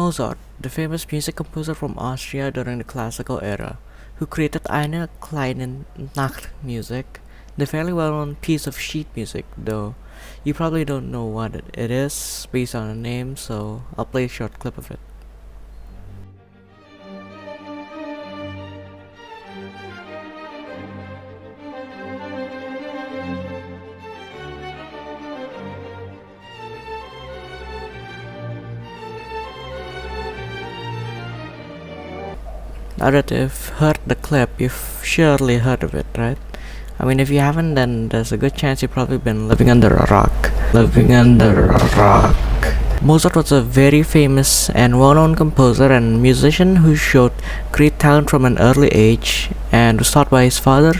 Mozart, the famous music composer from Austria during the classical era, who created Eine kleine Nacht music, the fairly well-known piece of sheet music, though you probably don't know what it is based on a name, so I'll play a short clip of it. Now that you've heard the clip, you've surely heard of it, right? I mean, if you haven't, then there's a good chance you've probably been living under a rock. Mozart was a very famous and well-known composer and musician who showed great talent from an early age and was taught by his father,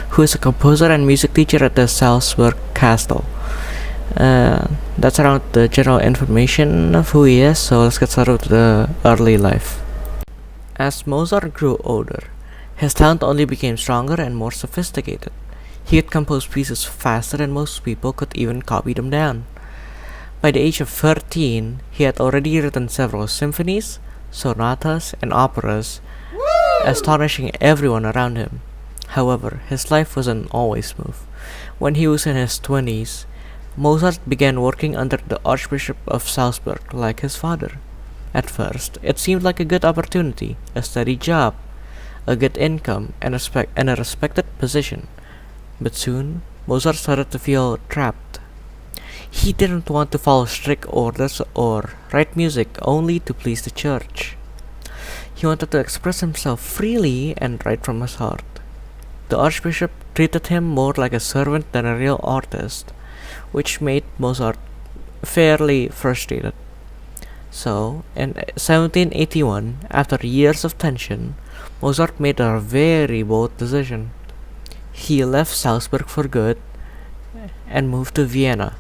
who is a composer and music teacher at the Salzburg Castle. That's around the general information of who he is, so let's get started with the early life. As Mozart grew older, his talent only became stronger and more sophisticated. He could compose pieces faster than most people could even copy them down. By the age of 13, he had already written several symphonies, sonatas, and operas, astonishing everyone around him. However, his life wasn't always smooth. When he was in his 20s, Mozart began working under the Archbishop of Salzburg like his father. At first, it seemed like a good opportunity, a steady job, a good income, and a respected position. But soon, Mozart started to feel trapped. He didn't want to follow strict orders or write music only to please the church. He wanted to express himself freely and write from his heart. The Archbishop treated him more like a servant than a real artist, which made Mozart fairly frustrated. So, in 1781, after years of tension, Mozart made a very bold decision. He left Salzburg for good and moved to Vienna,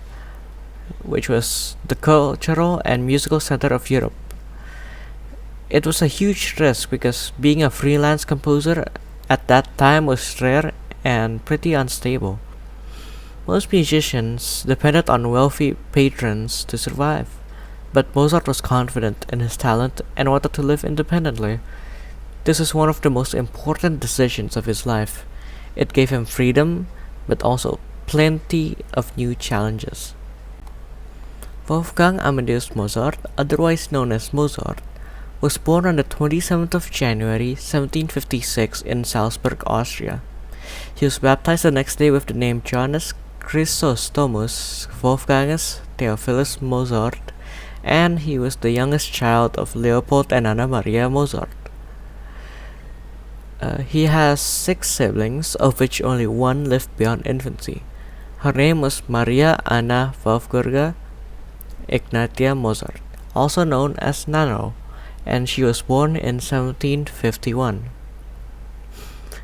which was the cultural and musical center of Europe. It was a huge risk because being a freelance composer at that time was rare and pretty unstable. Most musicians depended on wealthy patrons to survive. But Mozart was confident in his talent and wanted to live independently. This is one of the most important decisions of his life. It gave him freedom, but also plenty of new challenges. Wolfgang Amadeus Mozart, otherwise known as Mozart, was born on the 27th of January 1756 in Salzburg, Austria. He was baptized the next day with the name Johannes Chrysostomus Wolfgangus Theophilus Mozart, and he was the youngest child of Leopold and Anna Maria Mozart. He has 6 siblings, of which only one lived beyond infancy. Her name was Maria Anna Wolfgang Ignatia Mozart, also known as Nano, and she was born in 1751.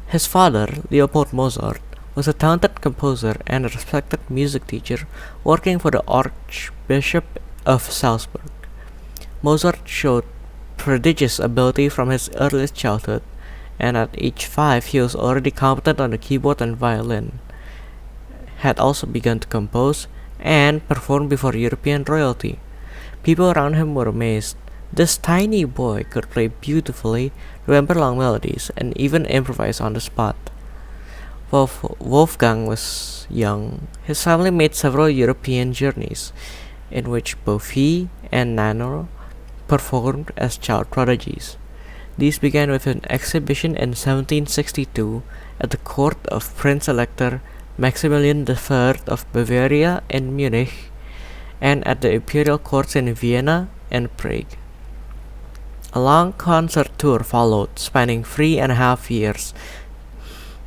His father, Leopold Mozart, was a talented composer and a respected music teacher working for the Archbishop of Salzburg. Mozart showed prodigious ability from his earliest childhood, and at age 5 he was already competent on the keyboard and violin, had also begun to compose, and perform before European royalty. People around him were amazed. This tiny boy could play beautifully, remember long melodies, and even improvise on the spot. While Wolfgang was young, his family made several European journeys, in which both he and Nano performed as child prodigies. These began with an exhibition in 1762 at the court of Prince-Elector Maximilian III of Bavaria in Munich, and at the imperial courts in Vienna and Prague. A long concert tour followed, spanning 3.5 years,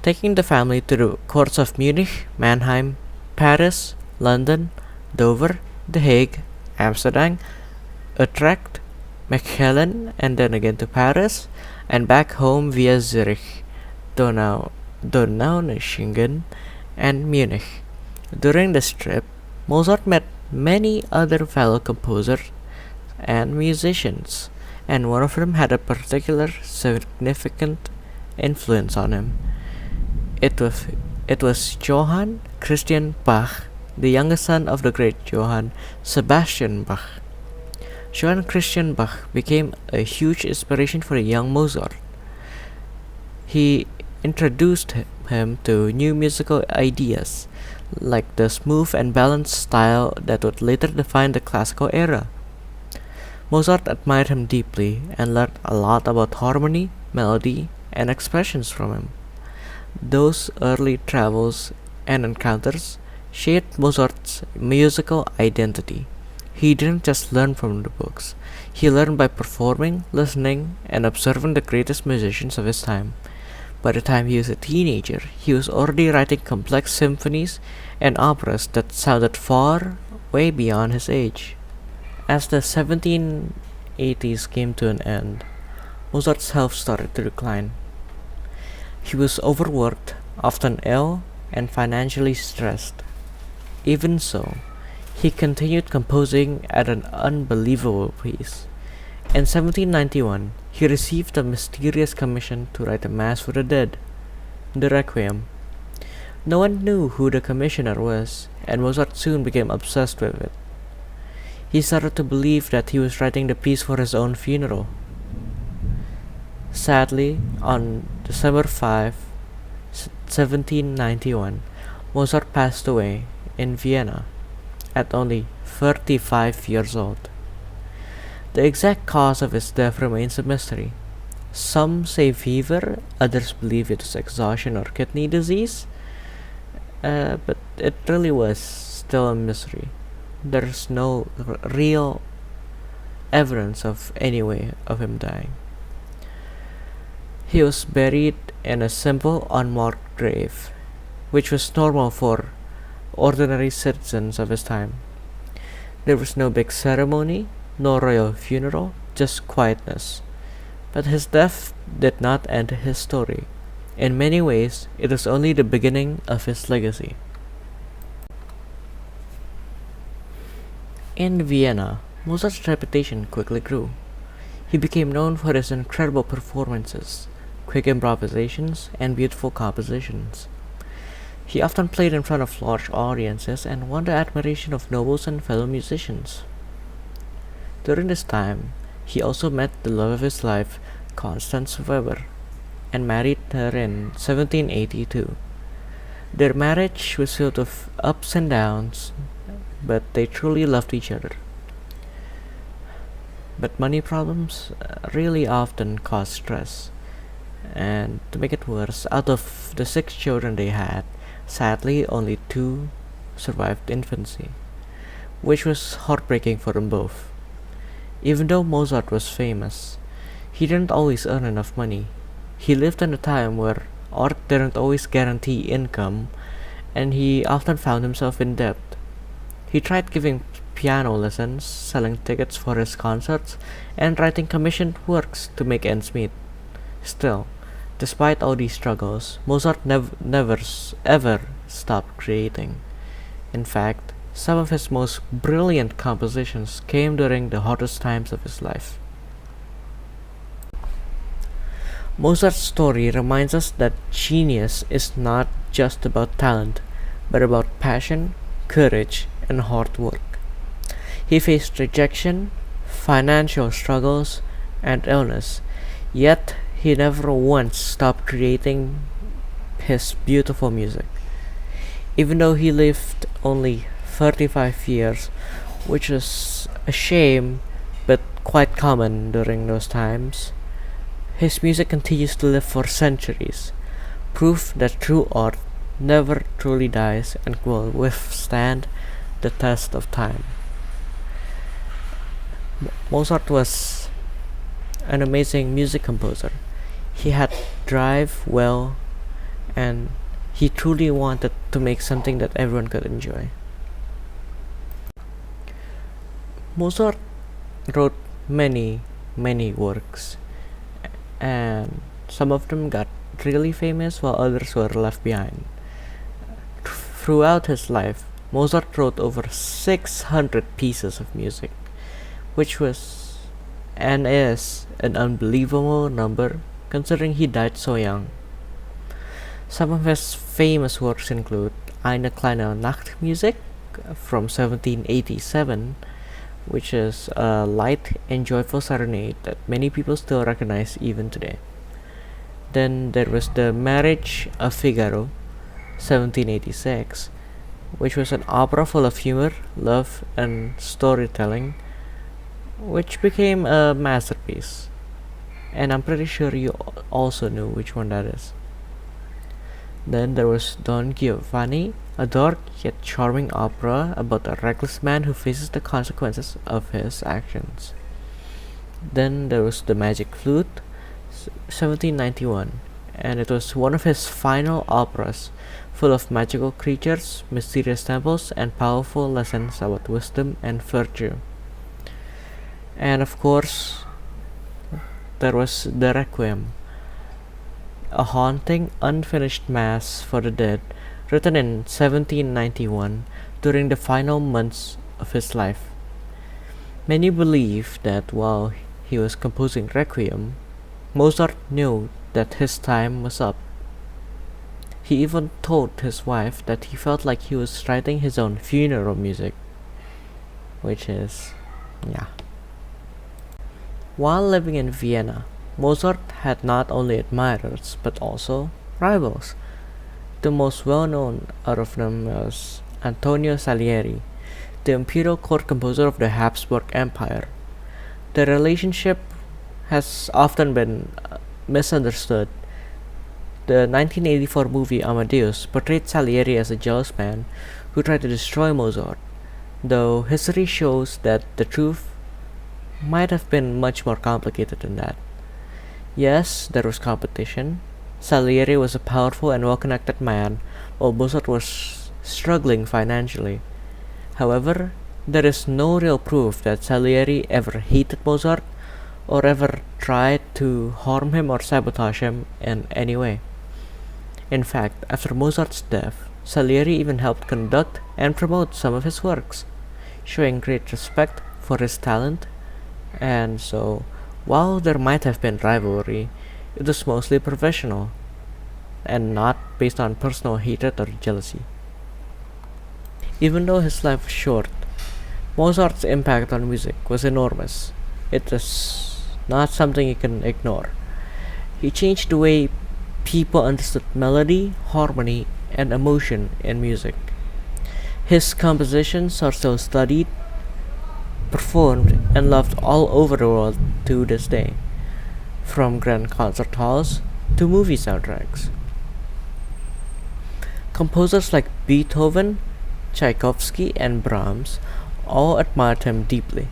taking the family to the courts of Munich, Mannheim, Paris, London, Dover, The Hague, Amsterdam, Utrecht, Mechelen, and then again to Paris, and back home via Zurich, Donaueschingen, and Munich. During this trip, Mozart met many other fellow composers and musicians, and one of them had a particular significant influence on him. It was Johann Christian Bach, the youngest son of the great Johann Sebastian Bach. Johann Christian Bach became a huge inspiration for young Mozart. He introduced him to new musical ideas, like the smooth and balanced style that would later define the classical era. Mozart admired him deeply and learned a lot about harmony, melody, and expressions from him. Those early travels and encounters shaped Mozart's musical identity. He didn't just learn from the books, he learned by performing, listening, and observing the greatest musicians of his time. By the time he was a teenager, he was already writing complex symphonies and operas that sounded far, way beyond his age. As the 1780s came to an end, Mozart's health started to decline. He was overworked, often ill, and financially stressed. Even so, he continued composing at an unbelievable pace. In 1791, he received a mysterious commission to write a Mass for the Dead, the Requiem. No one knew who the commissioner was, and Mozart soon became obsessed with it. He started to believe that he was writing the piece for his own funeral. Sadly, on December 5, 1791, Mozart passed away in Vienna at only 35 years old. The exact cause of his death remains a mystery. Some say fever, others believe it was exhaustion or kidney disease, but it really was still a mystery. There's no real evidence of any way of him dying. He was buried in a simple, unmarked grave, which was normal for ordinary citizens of his time. There was no big ceremony, no royal funeral, just quietness. But his death did not end his story. In many ways, it was only the beginning of his legacy. In Vienna, Mozart's reputation quickly grew. He became known for his incredible performances, quick improvisations, and beautiful compositions. He often played in front of large audiences and won the admiration of nobles and fellow musicians. During this time, he also met the love of his life, Constance Weber, and married her in 1782. Their marriage was filled with ups and downs, but they truly loved each other. But money problems really often cause stress, and to make it worse, out of the 6 children they had, sadly only 2 survived infancy, which was heartbreaking for them both. Even though Mozart was famous, he didn't always earn enough money. He lived in a time where art didn't always guarantee income, and he often found himself in debt. He tried giving piano lessons, selling tickets for his concerts, and writing commissioned works to make ends meet. Still, despite all these struggles, Mozart never ever stopped creating. In fact, some of his most brilliant compositions came during the hottest times of his life. Mozart's story reminds us that genius is not just about talent, but about passion, courage, and hard work. He faced rejection, financial struggles, and illness, yet he never once stopped creating his beautiful music. Even though he lived only 35 years, which was a shame but quite common during those times, his music continues to live for centuries, proof that true art never truly dies and will withstand the test of time. Mozart was an amazing music composer. He had drive, will, and he truly wanted to make something that everyone could enjoy. Mozart wrote many works, and some of them got really famous while others were left behind. Throughout his life, Mozart wrote over 600 pieces of music, which was and is an unbelievable number considering he died so young. Some of his famous works include Eine kleine Nachtmusik from 1787, which is a light and joyful serenade that many people still recognize even today. Then there was The Marriage of Figaro, 1786, which was an opera full of humor, love, and storytelling, which became a masterpiece. And I'm pretty sure you also knew which one that is. Then there was Don Giovanni, a dark yet charming opera about a reckless man who faces the consequences of his actions. Then there was The Magic Flute, 1791, and it was one of his final operas, full of magical creatures, mysterious temples, and powerful lessons about wisdom and virtue. And of course, there was The Requiem, a haunting, unfinished mass for the dead, written in 1791 during the final months of his life. Many believe that while he was composing Requiem, Mozart knew that his time was up. He even told his wife that he felt like he was writing his own funeral music, which is, yeah. While living in Vienna, Mozart had not only admirers but also rivals. The most well-known out of them was Antonio Salieri, the imperial court composer of the Habsburg Empire. The relationship has often been misunderstood. The 1984 movie Amadeus portrayed Salieri as a jealous man who tried to destroy Mozart, though history shows that the truth might have been much more complicated than that. Yes, there was competition. Salieri was a powerful and well-connected man, while Mozart was struggling financially. However, there is no real proof that Salieri ever hated Mozart or ever tried to harm him or sabotage him in any way. In fact, after Mozart's death, Salieri even helped conduct and promote some of his works, showing great respect for his talent. And so, while there might have been rivalry, it was mostly professional and not based on personal hatred or jealousy. Even though his life was short, Mozart's impact on music was enormous. It was not something you can ignore. He changed the way people understood melody, harmony, and emotion in music. His compositions are still studied, performed, and loved all over the world to this day, from grand concert halls to movie soundtracks. Composers like Beethoven, Tchaikovsky, and Brahms all admired him deeply.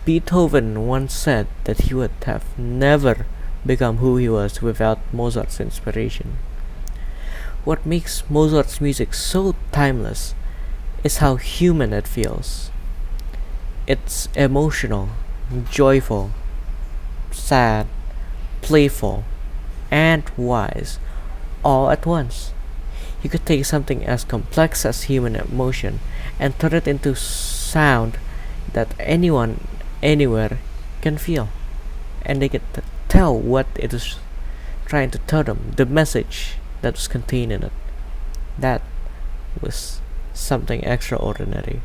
Beethoven once said that he would have never become who he was without Mozart's inspiration. What makes Mozart's music so timeless is how human it feels. It's emotional, joyful, sad, playful, and wise, all at once. You could take something as complex as human emotion and turn it into sound that anyone, anywhere can feel, and they can tell what it is trying to tell them, the message that was contained in it. That was something extraordinary.